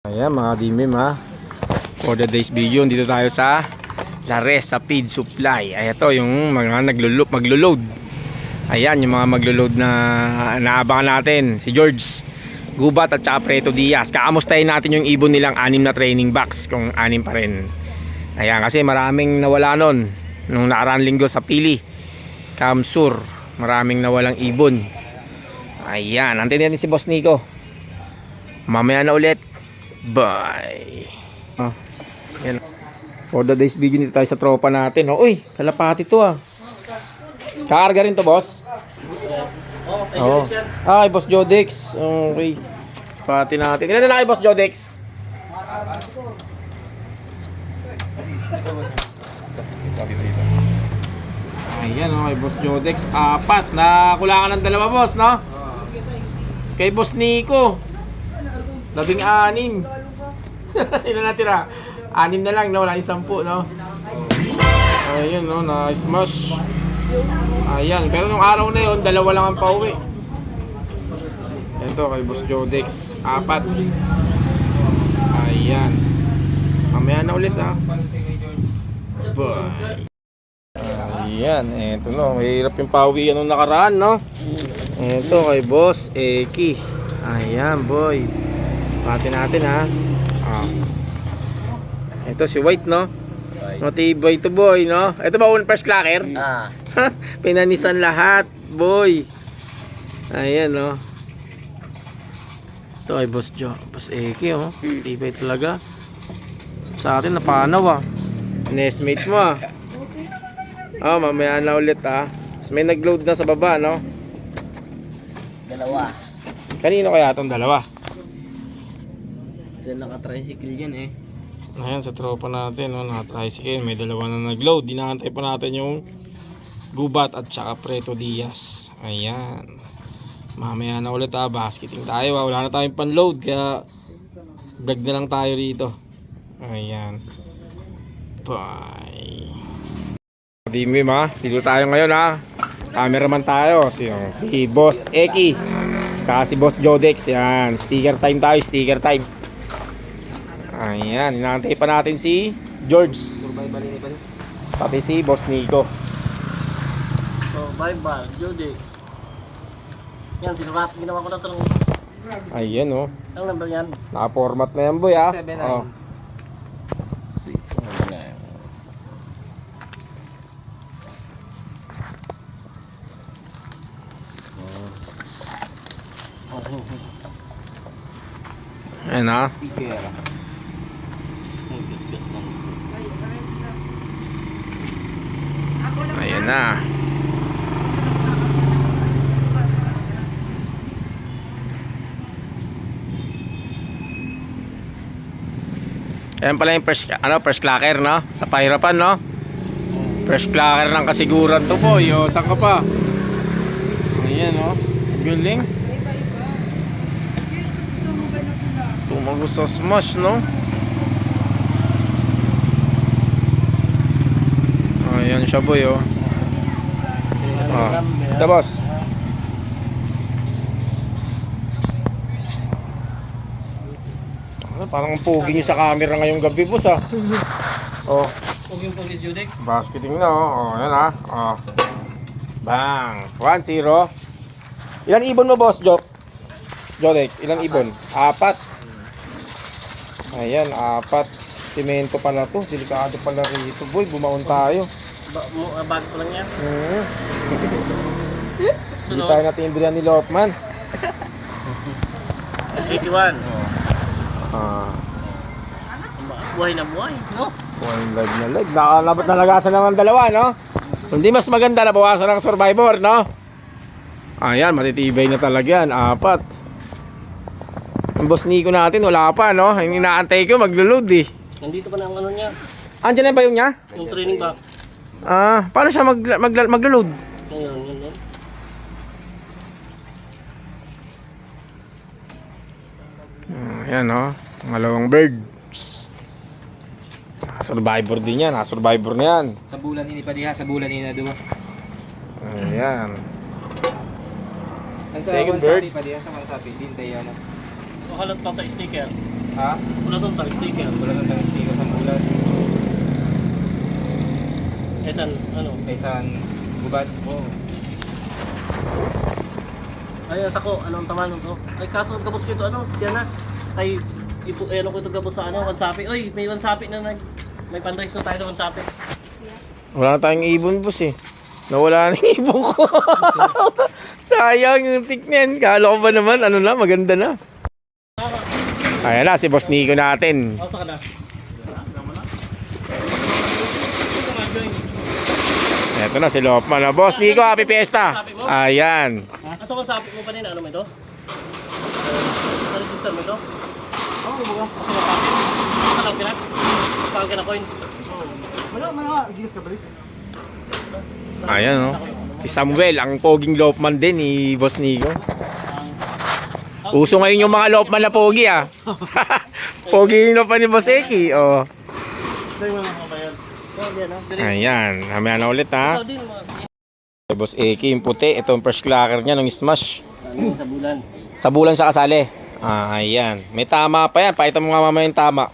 Ayan mga dimim ha. For the day's video, dito tayo sa Lares sa feed supply. Ay ito yung mga maglo-load. Ayan yung mga maglo-load na naabangan natin. Si George Gubat at saka Preto Diaz. Kakamustahin natin yung ibon nilang 6 na training box, kung 6 pa rin. Ayan kasi maraming nawala nun nung nakaraan linggo sa Pili Kamsur. Maraming nawalang ibon. Ayan, antayin natin si Boss Nico. Mamaya na ulit. Bye. Yan. For the day's video, dito tayo sa tropa natin. Uy, kalapati to ah. Kakarga rin to, boss? Oo. Ay, Boss Jodex. Okay. Pati natin. Ilan na kay Boss Jodex? Ayan o, kay Boss Jodex. 4. Nakulangan ng 2, boss, no? Kay Boss Nico 16. Ilan natira? 6 na lang, no? Wala yung 10, no? Ayan, no? Na-smash. Ayan, pero nung araw na yun, 2 lang ang pauwi. Ito, kay Boss Jodex 4. Ayan. Mamaya na ulit, ha? Bye. Ayan, eto, no? Mahirap yung pauwi nung nakaraan, no? Ito, kay Boss Eki. Ayan, boy. Pati natin, ha? Ito si White, no? Matibay to, boy, no? Ito ba un first clacker? Pinanisan lahat, boy. Ayan, no? Ito ay Boss Eki, oh. Tibay talaga. Sa atin napanaw, ah. Nestmate mo, ah. Mamaya na ulit, ah. May nag-load na sa baba, no? 2. Kanino kaya itong 2? Diyan naka-tricycle yan eh. Ayan, sa tropa natin, no? Naka-tricycle. May 2 na nag-load. Dinahantay pa natin yung Gubat at saka Preto Diaz. Ayan. Mamaya na ulit, ah. Basketing tayo, ah. Wala na tayong pan-load. Kaya vlog na lang tayo rito. Ayan. Bye. Dimim, ha. Dito tayo ngayon, ha. Cameraman tayo. Si Boss Eki. Saka si Boss Jodex. Yan. Sticker time tayo. Sticker time. Ayan. Inaantay pa natin si George. Pati si Boss Nico. Survival, Judex. Yan, ginawa ko na ito ng... Ayan, oh. Ang number yan? Naka-format na yan, boy, ha. 79. Oh. Ayan, ha. Ayan na. Ayan pala yung first clacker, no? Sa pahirapan, no? First clacker ng kasiguran to, boy. O, saan ka pa? Ayan, no? Galing. Tumago sa smash, no? Ayan siya, boy, oh. Ito, boss. Parang pogi nyo sa camera ngayong gabi, boss, ah. Oh. Pogi Judex. Basketing na, oh. Ayan, ha. Oh. Bang. 1-0. Ilan ibon mo, boss, Jodex? Ilan ibon? 4. Ayan, 4. Simento pala to. Delikado pala rito, boy. Bumaon tayo. Bag ko lang yan. Hindi tayo natimbrihan ni Lokman. 81. Buhay na buhay, no? One live na live. Nalagasan naman 2, no? Hindi mas maganda na bawasan ng survivor, no? Ayan, matitibay na talaga yan. 4. Yung Boss Nico natin, wala pa, no? Yung inaantay ko, maglo-load, eh. Nandito pa na ang ano niya. Andiyan na ba yung niya? Yung training back. Paano siya maglo-load? Ngayon, yun, no? Ayan, no? Malawang birds. Survivor din yan. Survivor na yan. Sa bulan ini pa diha, sa bulan ini na duwa. Ayan. Second bird. Pa diha sa mga sapi, din tayo na. Halot pa ta sticker. Ha? Wala doon sa sticker. Wala nang tang sticker sa bulan. Eh, saan, ano? Kaysan gubat. Oo. Ay, ako, anong tama nun to? Ay, kaso gabos ko ito, ano? Diyan na. Ay, ano ko ito gabos sa ano, wansapi. Uy, may wansapi na may fundraise na tayo sa wansapi. Wala na tayong ibon, boss eh. Nawala na yung ibon ko. Sayang yung tiknen. Kala ko ba naman, ano na, maganda na. Ayan na, si Boss Nico natin. Ako ka na. Eto na si Lopman. Boss Nico, happy fiesta. Ayan. Aso wansapi mo pa rin, ano mo ito? Na-register mo ito? Oo, buka. Aso wansapi. Alam ka na? Pagka ka na coin. Wala, gigas ka balik. Ayan oh. Si Samuel, ang poging Lopman din ni Boss Nico. Uso ngayon yung mga Lopman na pogi ah. Pogi yung Lopman ni Boss Eki. Oh. Sa'yo mga kabayan. Ayan, hamaya na ulit ha. Ikaw din, mga Boss Eki, yung puti. Ito yung first clacker niya nung smash. ano sa bulan. Sa bulan siya kasali. Ayan. May tama pa yan. Pakita mo nga mamaya yung tama.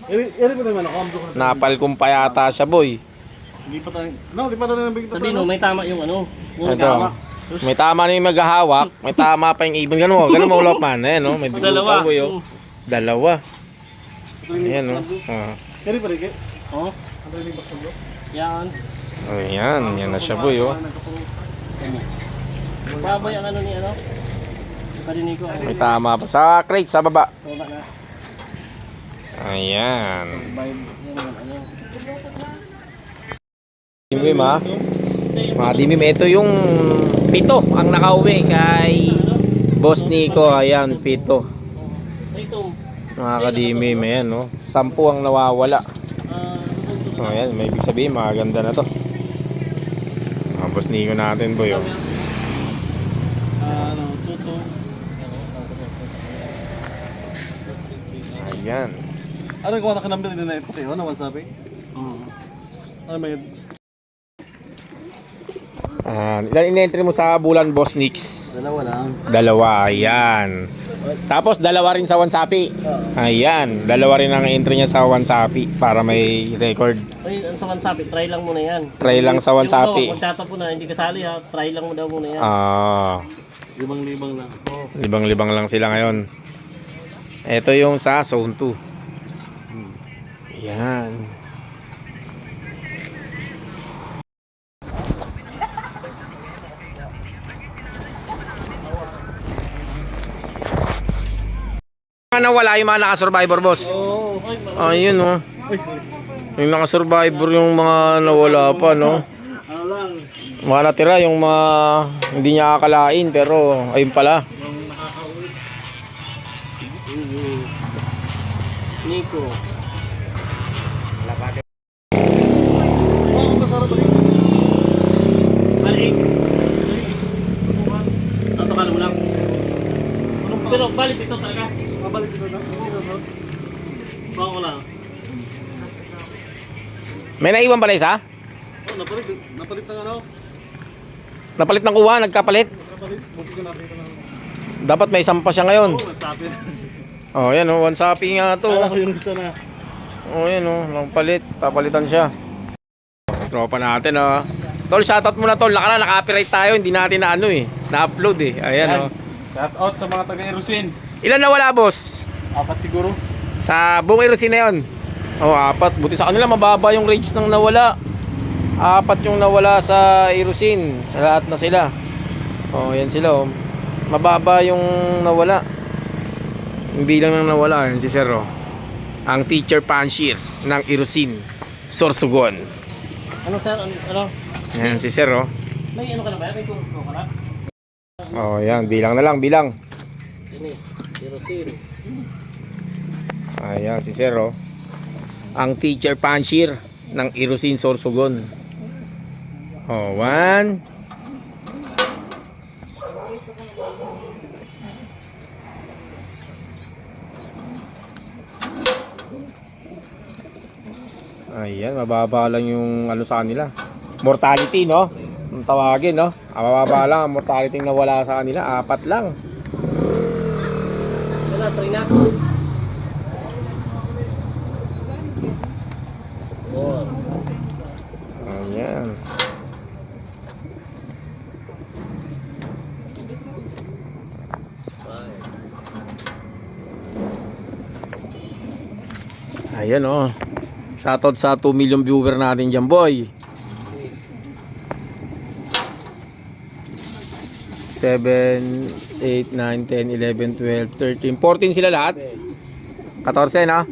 Eri ko naman ako. Napalkong pa yata siya boy. Hindi pa tayo. No, di pa tayo nabigit Sa Dino, may tama yung ano. Yung Ito. tama. May tama na yung maghahawak. May tama pa yung ibon. Ganun mo. Ganun mo Lopman. Ayan oh. May dugo Dalawa. pa boy oh. Dalawa. Ayan oh. Eri pa rin. Oh, Ano yung bakso bro? yan. Ayan. Yan na siya boy oh. Baboy ang ano ni ano. Parinig ko. May tama pa. Sa crate, sa baba. Baba na. Ayan. Yan naman ano. Dimim ha. Mga dimim. Ito yung pito ang nakauwi kay Boss Nico. Ayan, pito. Ito. Mga kadimim. Ayan no. 10 ang nawawala. Ayan, may ibig sabihin maganda na to. Boss Nico natin boy oh. Ano, tuto. Ayan. Ano yung kuha na kanambil din na ito? Ano naman sabi? Ano may... Ilan in-entry mo sa bulan Boss Nix? Dalawa lang. Dalawa, ayan. Tapos dalawa rin sa Wansapi. Ayan, dalawa rin ang entry niya sa Wansapi para may record. Ay, ang sa wansapi, try lang muna yan. Try lang sa Wansapi. Kung tatapo na, hindi kasali ha, try lang mo daw muna yan. Libang-libang lang. Libang-libang lang sila ngayon. Ito yung sa Zone 2. Ayan. Nawala yung mga naka-survivor boss. Oo. Ayun oh. Yung naka-survivor yung mga nawala pa no. Ano lang. Mga natira yung mga hindi niya akalain pero ayun pala. Nico. Oo, masarap pa rin. Balik. Ano ka lang? Pero balik ito talaga. Mabalik ito na. Bako lang. May naiwan pala isa? Oh, napalit ng ano? Napalit ng kuha, nagkapalit. Napalit. Buti ko nakita na. Dapat may isang pa siya ngayon. Oo, nagsabi. Oh, yan oh, Wansapi nga to. Kala ko yung isa na. Oh, yan oh, nagpalit, papalitan siya. Tropa natin oh. Tol, shoutout muna tol. Naka-copyright tayo, hindi natin na ano eh, na-upload eh. Ayan oh. Shout out sa mga taga-Erusin. Ilan nawala boss? 4 siguro. Sa buong Erosin na yun. Oh, 4. Buti sa kanila mababa yung range ng nawala. 4 yung nawala sa Erosin. Sa lahat na sila. Oh, yan sila oh. Mababa yung nawala. Yung bilang ng nawala, yan si Sir oh. Ang teacher Panshir ng Erosin, Sorsogon. Ano sir? Ano? Yan si Sir oh. May ano ka na ba? May kung ka na? Oh, yan, bilang na lang, bilang. Dinis. Zero. Ayan si Sir oh. Ang teacher Panshir ng Erosin, Sorsogon. Oh, 1. Ayan, mababa lang yung ano sa kanila. Mortality, no? Ang tawagin, no? Mababa lang ang mortality na wala sa kanila. 4 lang. Wala, try na. Ayan oh. Shoutout sa 2 million viewer natin dyan, boy. 7, 8, 9, 10, 11, 12, 13, 14 sila lahat. 14 no?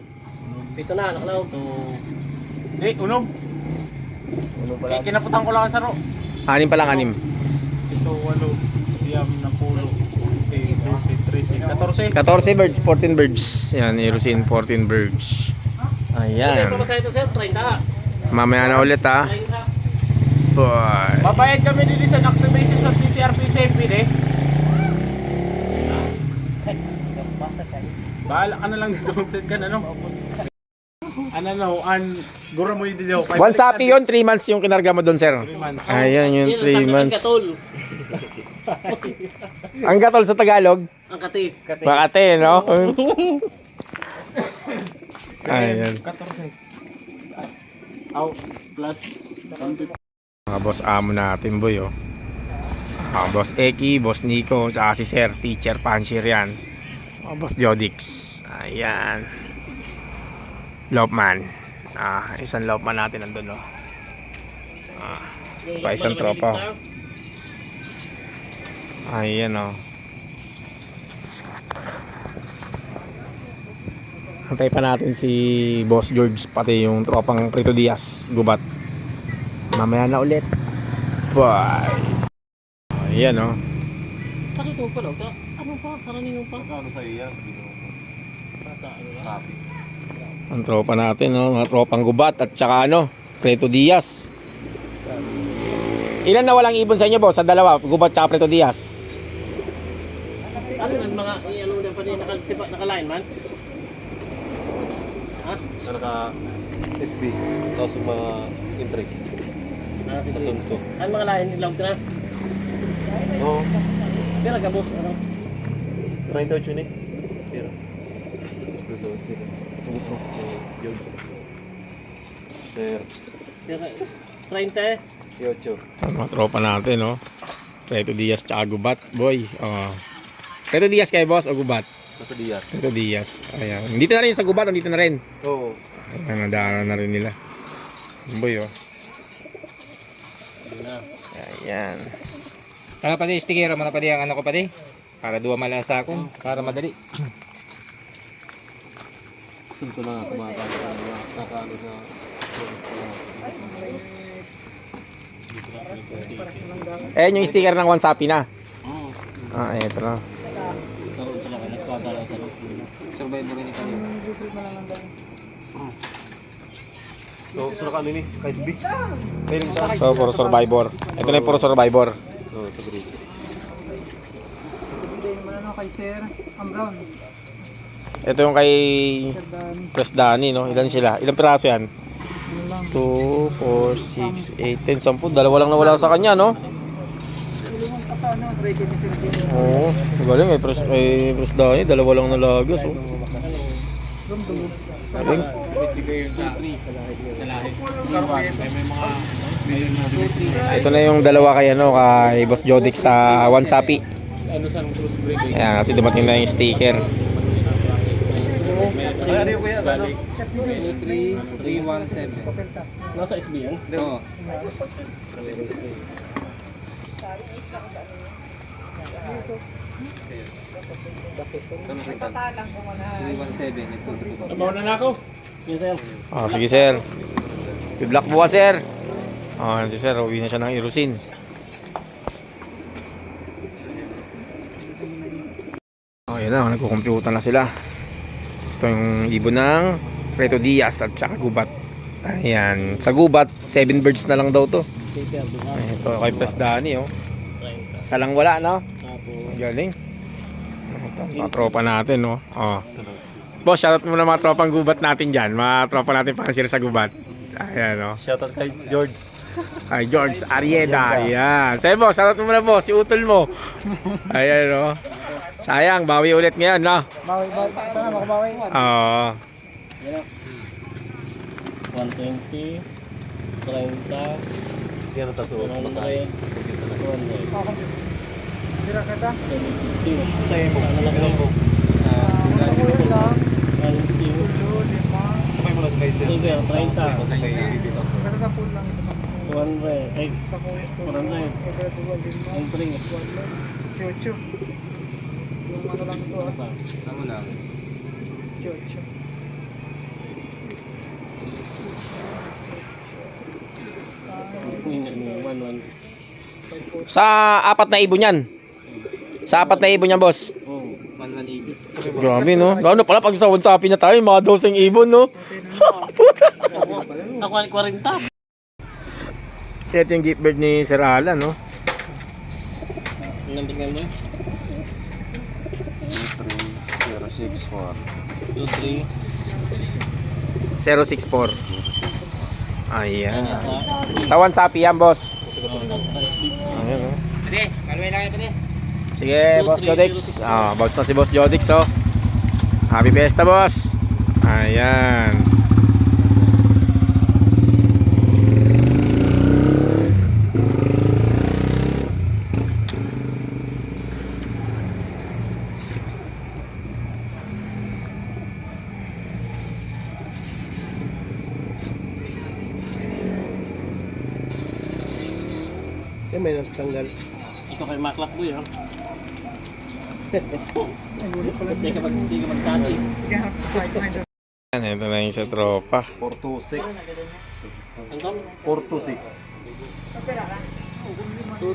Pito na, naklaw. Hindi, unom. Kinaputan ko lang ang saro. 6 pa lang, 6. Ito, 8, siyam, 10, 12, 13, 14. 14 birds, 14 birds. Yan, Irusin, 14 birds. Ayan. Ayan. Ito ito sir, 30. Mamaya na ulit ha. 30. Boy. Babayad kami din sa activation sa TCRP safety eh. Bahala ka na lang dito mag-set ka na no. Gura mo yung dilaw. One sapi yun, 3 months yung kinarga mo doon, sir. Ayan yung 3 months. Katol. Ang gatol sa Tagalog, Ang kati. Makate, no? Ayan. 14. Out plus Mga boss amo natin, boy, oh. Boss Eki, boss Nico, tsaka si Sir, Teacher Panshir yan. Boss Jodix. Ayan. Lopman. Isang Lopman natin nandun, oh. Pa isang tropa. Ayan, oh. Antay pa natin si Boss George, pati yung tropang Prito Diaz, gubat. Mamaya na ulit. Bye. Ayan, oh. Kakito pa daw. Ano pa? Karaniwan pa? ano sa iya? Ang tropa natin, no? Mga tropang gubat at saka ano, Prito Diaz. Ilan na walang ibon sa inyo, boss? Sa dalawa, gubat tsaka Prito Diaz. Ano nga mga ano din pa din naka-line man? Ha? Naka SB. Tapos yung mga interest. Asunto. Ano mga line nilaw ka na? Oo. Pero gabos ano? 38 yun eh. Pero. Sir. Pero 30. 38. Ang mga tropa natin, no? Prito Diaz tsaka gubat, boy. Prito Diaz kayo, boss, o gubat? Sa Diaz. Prito Diaz. Ayan. Dito na rin sa gubat, dito na rin. Oo. Ayan, nadaanan na rin nila. Boy, oh. Ayan. Ano pa di, sticker mo na pa di ang ano ko pa di? Para duwa malasa ako, para madali. Asunto na nga tumatawag. Nakaano sa... Ayan yung sticker ng One Sapi na. Eto na. Survivor ni kanina. So, sino ka ni? KSB? Pairing ka? So, puro survivor. Ito na yung puro survivor. Oo, sa group. Ito yung kay Press Danny, no? Ilan sila? Ilang piraso yan? 2, 4, 6, 8, 10, 10. Dalawa lang nawala sa kanya, no? Oo. Galing, may Press Danny. Dalawa lang nalagas, oh. Galing. Ito na yung dalawa kay, ano, kay Boss Jodix sa One Sapi. Ayan, kasi dumating na yung sticker. Ay, ano yung kuya? Ano? 317. Nasa SB yan. Oo. Ano rin ka? 317 ito. Tamaw na ako. Yes sir. Sige, sir. Good luck bukas, sir. Si sir, uwi na siya ng Irusin. Ayan na, nagkukomputa na sila. Ito yung ibon ng Prito Diaz at saka gubat. Ayan, sa gubat 7 birds na lang daw to. Ito kay Press Danny, oh. Salang wala, no? Galing. Ito, mga tropa natin, no? Boss, shoutout muna mga tropang gubat natin dyan. Mga tropa natin pansir sa gubat. Ayan, no? Shoutout kay George. Kay George Arieda. Ayan. Say, boss, shoutout mo muna, boss. Yung utol mo. Ayan, no? Sayang, bawi ulit ngayon, no? Bawi. Sana makabawi. Oo. 120. 30. Yan ang taso. Ano na kayo? Tira kita. 50. Sa'yo mo. Ano lang mo? Sabay mo lang kay Bibito. 200. Ay, 400. Ang tuling. Ano lang? Sa apat na ibon yan. Sa apat na ibon yan, boss. Oh, 180. Grabe, no? Gano'n pala pag sa WhatsApp na tayo, mga 12 ibon, no? Ako 40. Ito yung gift bird ni Sir Alan, no? Ang tingnan mo. 064. 2, 3. 064. Ayan. Sa WhatsApp yan, boss. Ayan, no? Pwede, maluwi lang kayo pwede. Sige, Boss Jodix. Boss na si Boss Jodix, oh. Happy Fiesta, boss. Ayan. May natanggal. Ito kay Maklak Boy, ha? Hindi ka magtati. Ayan, ito na yung sa tropa. 426. Ano? 426.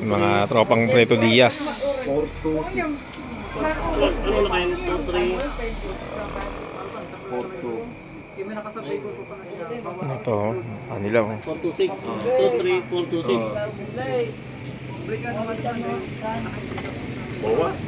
Mga tropang Preto Diaz. 426. Ano na kayo? 2, 3. 426. Ito, kanila, oh. 4, 2, 6. 2, 3, 4, 2, 6. Bawas.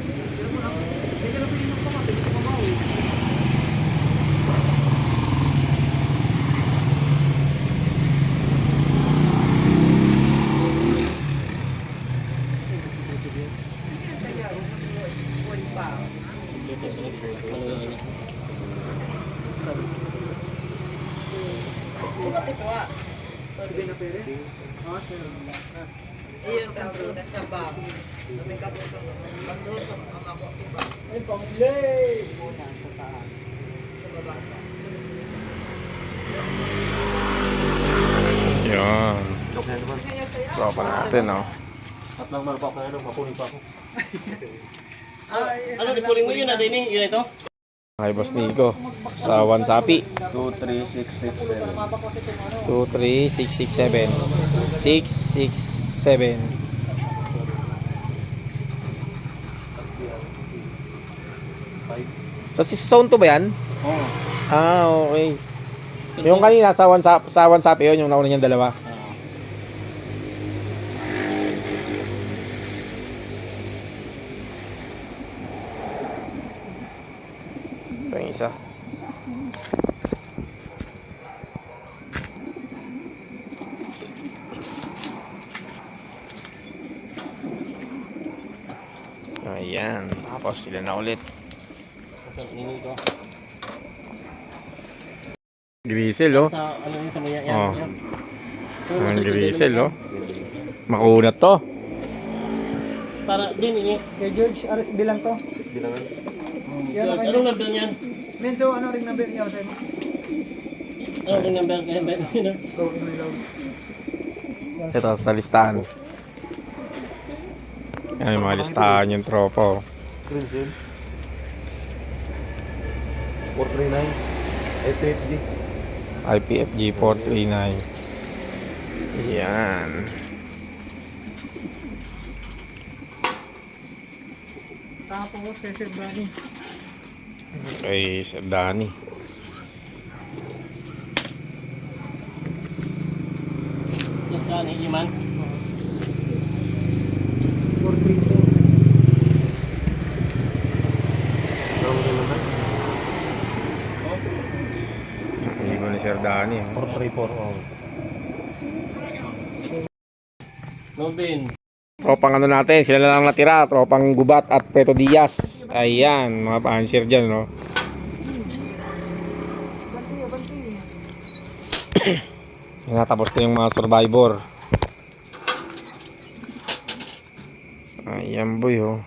Yan. Okay naman. Tropa natin, oh. At lang malpak na ano, mapunin pa ako. Ano, ipuling mo yun natin eh? Yun ito? Kay Boss Nico. Sa Wansapi. 23667. 23667. 667. Sa zone 2 ba yan? Oo. Okay. Yung kanina sa Wansapi yun, yung nauna niyang dalawa. Ito yung isa. Ayan. Tapos sila na ulit. Grisel, oh. Sa ano yun sa maya Oh. yan. Ang grisel, oh. Makunat to. Para din ini. Kay George, aras bilang to. Bilangan. Anong number niyan? Menso, ano ring number niya? Sir? Anong number kaya ba? Low in my low. Ito sa listahan. Yan yung mga listahan yung tropa, oh. Green seal. 439. FFG. IPFG 439. Yan. Tapos, kay Sir Brady. Kay Sir Danny. Yan ka ni Iman. 432. Hindi ko ni Sir Danny, oh. 434. Oh. Melvin. Tropang ano natin, sila na lang natira. Tropang Gubat at Preto Diaz. Ayan, mga pansir dyan, no. Natapos ko yung mga survivor. Ayan, boy, oh.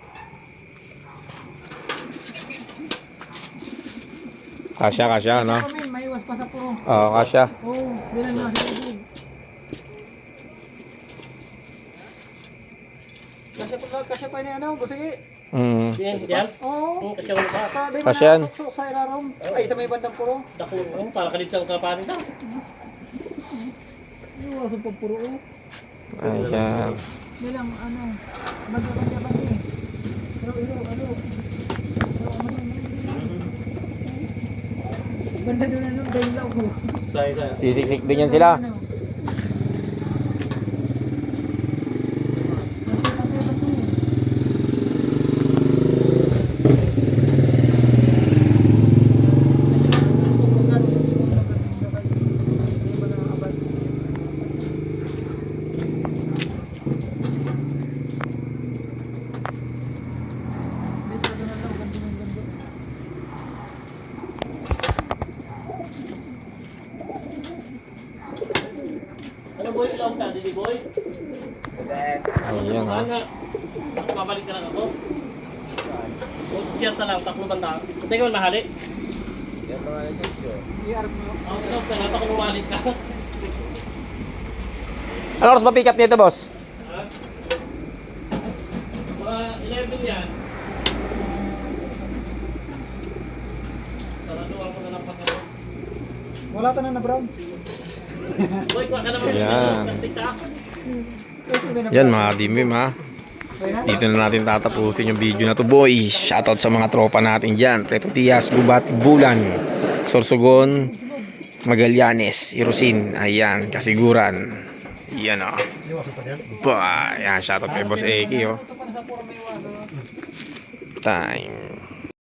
Kasya, no? May iwas pa pa sa puro. Oo, kasya. Oo, bilang nasa lubog. Kasya pa niya ano, busigi. Yan. Oo. Kasi wala pa. Sabi mo Kasyan. na tukso sa irarom. Ay, sa may bandang puro. Dako, para kalit sa kapanin ta. Iwasan pa puro. Ayan. Bilang ano, magkakanya eh. Ano. Banda doon ano, daylaw ko. Sisiksik din yan sila. Ano? Ano boy, ilaw ka, Didi boy? Ayan ha. Nga. Babalik ka lang ako. Diyan lang, taklo banda. Hindi ka man mahali. I-arm mo. Ilaw ka, nata kung umalik ka. Ano oras ba pick up nito, boss? Mga 11 yan. Saraduhan ko na lang pagkakas. Wala ta na brown. Boy, kuha ka naman. Ayan. Plastic ka. Yan mga dimim ha. Dito na natin tatapusin yung video na to, boy. Shoutout sa mga tropa natin dyan. Preto Diaz, Gubat, Bulan, Sorsogon, Magallanes, Irusin. Ayan, Kasiguran. Yan o. Ba, yan, shoutout kay Boss Eki o. Time.